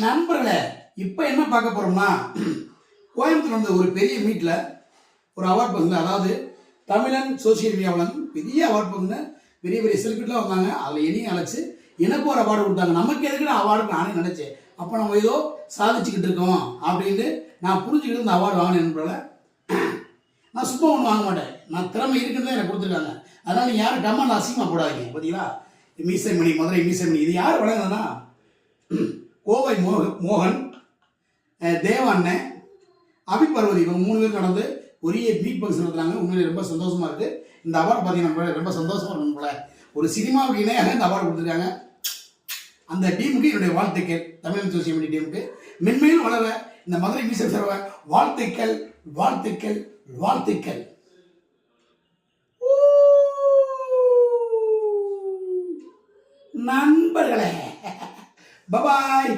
நண்பர்களே, இப்போ என்ன பார்க்க போறோம்னா, கோயம்புத்தூர் வந்து ஒரு பெரிய மீட்டில் ஒரு அவார்ட் பங்குங்க. அதாவது தமிழன் சோசியல் மீடியாவில் பெரிய அவார்ட் பங்குங்க. பெரிய பெரிய செலிபிரிட்டிலாம் வந்தாங்க. அதில் என்னையும் அழைச்சி எனக்கு ஒரு அவார்டு கொடுத்தாங்க. நமக்கு எதுக்குன்னு அவார்டு நானே நினச்சேன். அப்போ நம்ம ஏதோ சாதிச்சுக்கிட்டு இருக்கோம் அப்படின்னு நான் புரிஞ்சுக்கிட்டு இந்த அவார்டு வாங்கினேன் நண்பர்களே. நான் சும்மா ஒன்று வாங்க மாட்டேன். நான் திறமை இருக்குன்னு தான் எனக்கு கொடுத்துருக்காங்க. அதனால் நீங்கள் யாரும் கம்மல் அசிங்கமாக போடாதீங்க. பார்த்தீங்களா, மீசைமணி, மதுரை மீசைமணி, இது யார் வழங்குறதுன்னா கோவை மோகன், தேவாண்ணன், அபிபர்வதி, இவங்க 3 பேர் நடந்து ஒரே மீட் ஃபங்க்ஷன் நடத்துறாங்க. உண்மையிலே ரொம்ப சந்தோஷமா இருக்கு. இந்த அவார்டு பார்த்தீங்கன்னா ரொம்ப சந்தோஷமா இருக்கும் போல. ஒரு சினிமாவுக்கு இணையாக இந்த அவார்டு கொடுத்துருக்காங்க. அந்த டீமுக்கு என்னுடைய வாழ்த்துக்கள். தமிழ் சோசியல் மீடியா டீமுக்கு மென்மேலும் வளர இந்த மதுரை மீசை தரவ வாழ்த்துக்கள் வாழ்த்துக்கள் வாழ்த்துக்கள். நண்பர்களே, பபாய்.